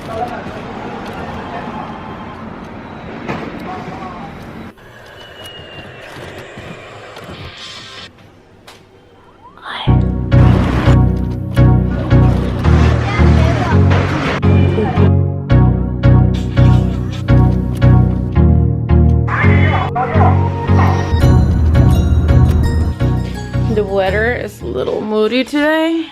The weather is a little moody today,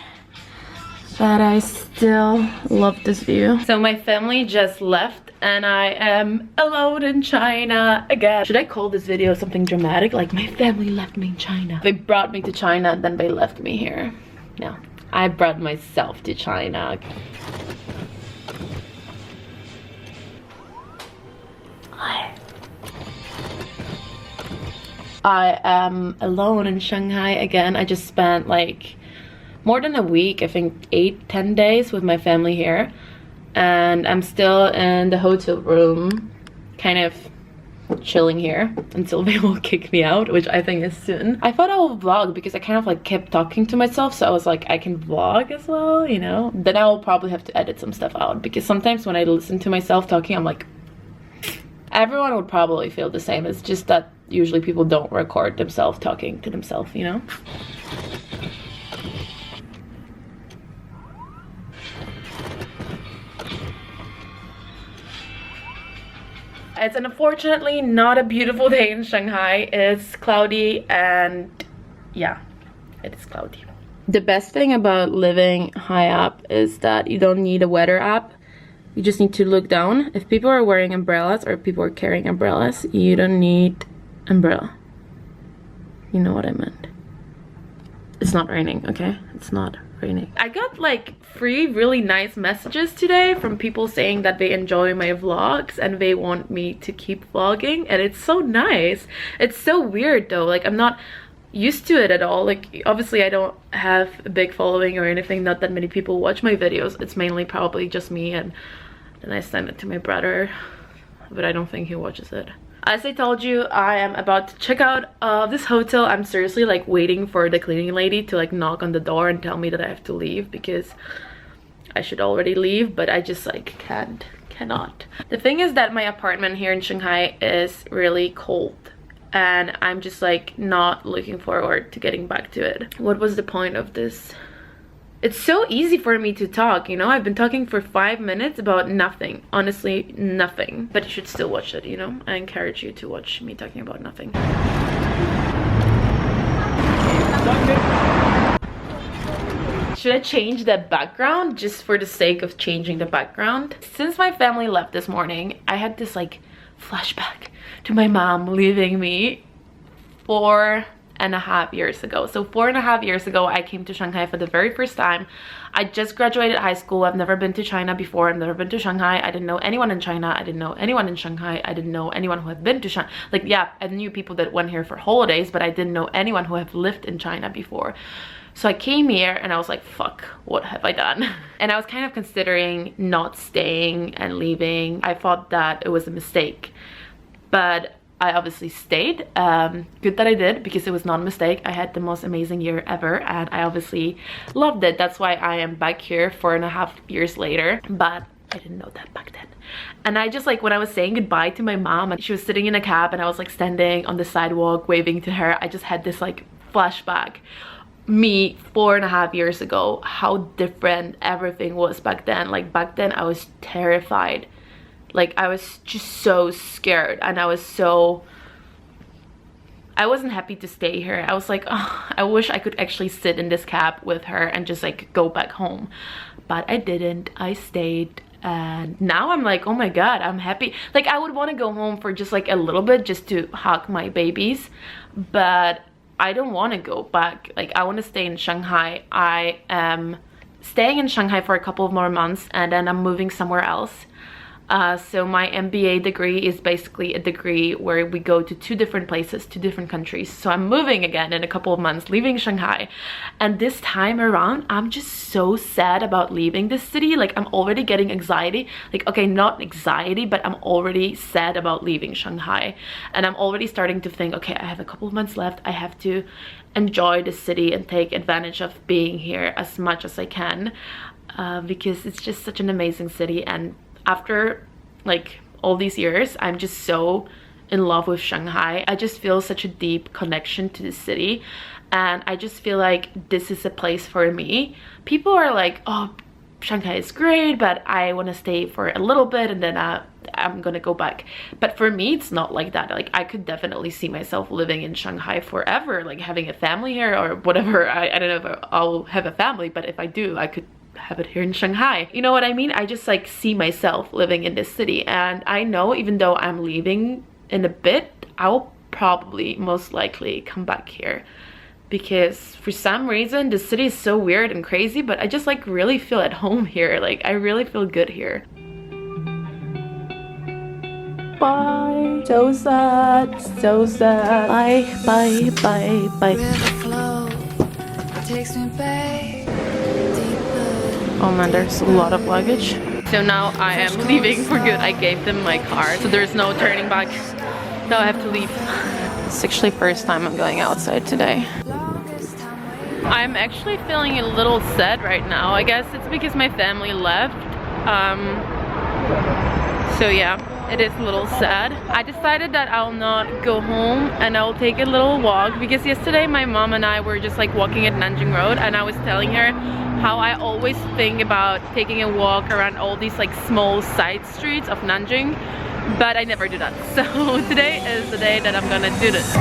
but I still love this view. So my family just left and I am alone in China again. Should I call this video something dramatic? Like, my family left me in China. They brought me to China and then they left me here. No, I brought myself to China. I am alone in Shanghai again. I just spent like more than a week, I think 8-10 days with my family here, and I'm still in the hotel room kind of chilling here until they will kick me out, which I think is soon. I thought I would vlog because I kind of like kept talking to myself, so I was like, I can vlog as well, you know. Then I will probably have to edit some stuff out because sometimes when I listen to myself talking, I'm like, everyone would probably feel the same. It's just that usually people don't record themselves talking to themselves, you know. It's unfortunately not a beautiful day in Shanghai. It's cloudy and yeah, it is cloudy. The best thing about living high up is that you don't need a weather app. You just need to look down. If people are wearing umbrellas or if people are carrying umbrellas, you don't need umbrella. You know what I meant. It's not raining, okay? It's not raining. I got like 3 really nice messages today from people saying that they enjoy my vlogs and they want me to keep vlogging, and it's so nice. It's so weird though, like I'm not used to it at all. Like obviously I don't have a big following or anything, not that many people watch my videos. It's mainly probably just me, and then I send it to my brother, but I don't think he watches it. As I told you, I am about to check out of this hotel. I'm seriously like waiting for the cleaning lady to like knock on the door and tell me that I have to leave, because I should already leave, but I just like cannot. The thing is that my apartment here in Shanghai is really cold, and I'm just like not looking forward to getting back to it. What was the point of this? It's so easy for me to talk, you know. I've been talking for 5 minutes about nothing. Honestly, nothing. But you should still watch it, you know. I encourage you to watch me talking about nothing. Should I change the background just for the sake of changing the background? Since my family left this morning, I had this like flashback to my mom leaving me 4.5 years ago. So 4.5 years ago, I came to Shanghai for the very first time. I just graduated high school. I've never been to China before. I've never been to Shanghai. I didn't know anyone in China. I didn't know anyone in Shanghai. I didn't know anyone who had been to Shanghai. Like, yeah, I knew people that went here for holidays, but I didn't know anyone who had lived in China before. So I came here and I was like, fuck, what have I done? And I was kind of considering not staying and leaving. I thought that it was a mistake, but I obviously stayed. Good that I did, because it was not a mistake. I had the most amazing year ever and I obviously loved it. That's why I am back here 4.5 years later, but I didn't know that back then. And I just like, when I was saying goodbye to my mom and she was sitting in a cab and I was like standing on the sidewalk waving to her, I just had this like flashback. Me 4.5 years ago, how different everything was back then. Like back then I was terrified. Like I was just so scared, and I wasn't happy to stay here. I was like, oh, I wish I could actually sit in this cab with her and just like go back home, but I didn't. I stayed, and now I'm like, oh my god, I'm happy. Like I would want to go home for just like a little bit, just to hug my babies, but I don't want to go back. Like I want to stay in Shanghai. I am staying in Shanghai for a couple of more months and then I'm moving somewhere else. So my MBA degree is basically a degree where we go to 2 different places, 2 different countries. So I'm moving again in a couple of months, leaving Shanghai. And this time around, I'm just so sad about leaving this city. Like I'm already getting anxiety. Like, okay, not anxiety, but I'm already sad about leaving Shanghai. And I'm already starting to think, okay, I have a couple of months left. I have to enjoy the city and take advantage of being here as much as I can. because it's just such an amazing city. And after like all these years, I'm just so in love with Shanghai. I just feel such a deep connection to the city, and I just feel like this is a place for me. People are like, oh, Shanghai is great, but I want to stay for a little bit and then I'm gonna go back. But for me, it's not like that. Like, I could definitely see myself living in Shanghai forever, like having a family here or whatever. I don't know if I'll have a family, but if I do, I could have it here in Shanghai. You know what I mean? I just like see myself living in this city, and I know even though I'm leaving in a bit, I'll probably most likely come back here, because for some reason the city is so weird and crazy, but I just like really feel at home here. Like, I really feel good here. Bye. So sad, so sad. Bye, bye, bye, bye. Oh man, there's a lot of luggage. So now I am leaving for good. I gave them my car, so there's no turning back. Now I have to leave. It's actually first time I'm going outside today. I'm actually feeling a little sad right now. I guess it's because my family left. So yeah, it is a little sad. I decided that I'll not go home and I'll take a little walk, because yesterday my mom and I were just like walking at Nanjing Road, and I was telling her how I always think about taking a walk around all these like small side streets of Nanjing, but I never do that. So today is the day that I'm gonna do this.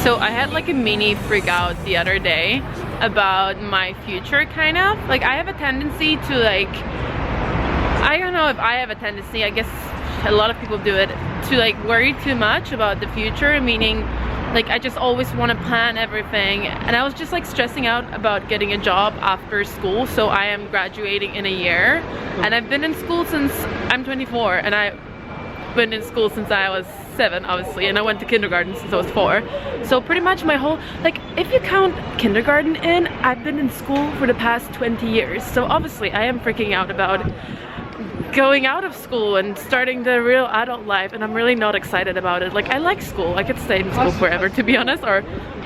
So I had like a mini freak out the other day about my future, kind of. Like, I have a tendency to like, I don't know if I have a tendency, I guess a lot of people do it, to like worry too much about the future, meaning like I just always want to plan everything. And I was just like stressing out about getting a job after school. So I am graduating in a year, and I've been in school since I'm 24, and I've been in school since I was 7, obviously, and I went to kindergarten since I was 4. So pretty much my whole, like, if you count kindergarten in, I've been in school for the past 20 years. So obviously I am freaking out about going out of school and starting the real adult life, and I'm really not excited about it. Like, I like school. I could stay in school forever, to be honest, or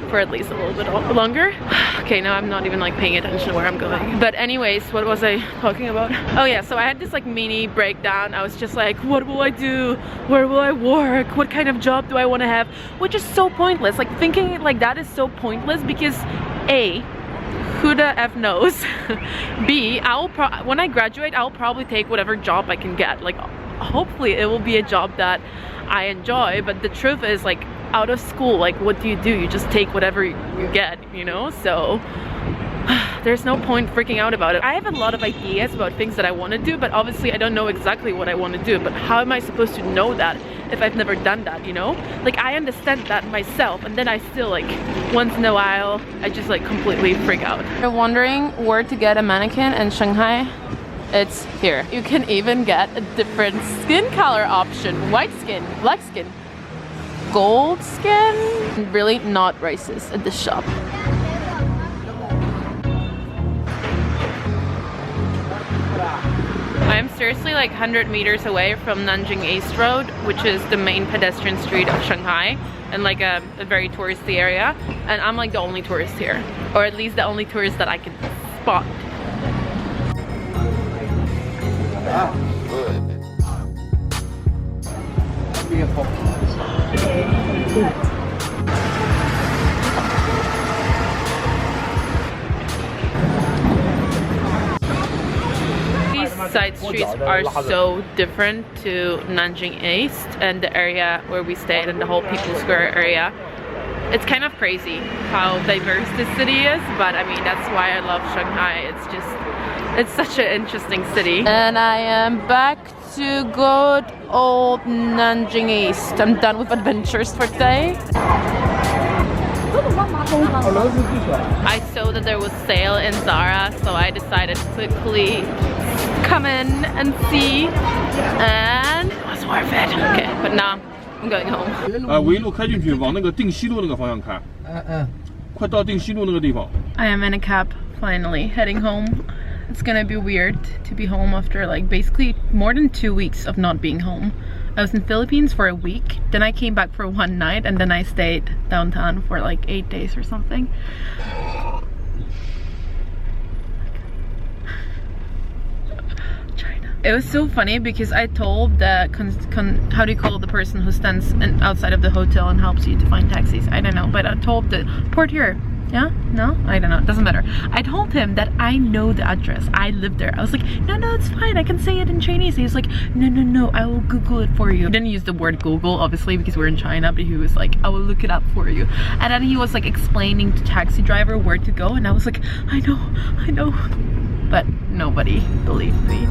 for at least a little bit longer. Okay, now I'm not even like paying attention to where I'm going. But anyways, what was I talking about? Oh yeah, so I had this like mini breakdown. I was just like, what will I do? Where will I work? What kind of job do I want to have? Which is so pointless. Like, thinking like that is so pointless, because A, who the F knows? B, when I graduate, I'll probably take whatever job I can get. Like, hopefully it will be a job that I enjoy, but the truth is, like, out of school, like, what do? You just take whatever you get, you know? So there's no point freaking out about it. I have a lot of ideas about things that I want to do, but obviously I don't know exactly what I want to do. But how am I supposed to know that if I've never done that, you know? Like, I understand that myself, and then I still, like, once in a while I just like completely freak out. You're wondering where to get a mannequin in Shanghai? It's here. You can even get a different skin color option: white skin, black skin, gold skin. Really not racist at this shop. I'm seriously like 100 meters away from Nanjing East Road, which is the main pedestrian street of Shanghai, and like a very touristy area, and I'm like the only tourist here, or at least the only tourist that I can spot. These side streets are so different to Nanjing East and the area where we stayed in the whole People Square area. It's kind of crazy how diverse this city is, but I mean, that's why I love Shanghai. It's just, it's such an interesting city. And I am back to good old Nanjing East. I'm done with adventures for today. I saw that there was sale in Zara, so I decided to quickly come in and see, and it was worth it. Okay, but now I'm going home. 围路开进去，往那个定西路那个方向开。快到定西路那个地方。I am in a cab, finally heading home. it's gonna be weird to be home after like basically more than 2 weeks of not being home. I was in Philippines for a week, then I came back for 1 night, and then I stayed downtown for like 8 days or something. It was so funny because I told the how do you call the person who stands outside of the hotel and helps you to find taxis? I don't know, but I told the portier. Yeah? No? I don't know. It doesn't matter. I told him that I know the address. I live there. I was like, no, it's fine. I can say it in Chinese. He was like, no, I will Google it for you. He didn't use the word Google, obviously, because we're in China, but he was like, I will look it up for you. And then he was like explaining to the taxi driver where to go, and I was like, I know. But nobody believed me.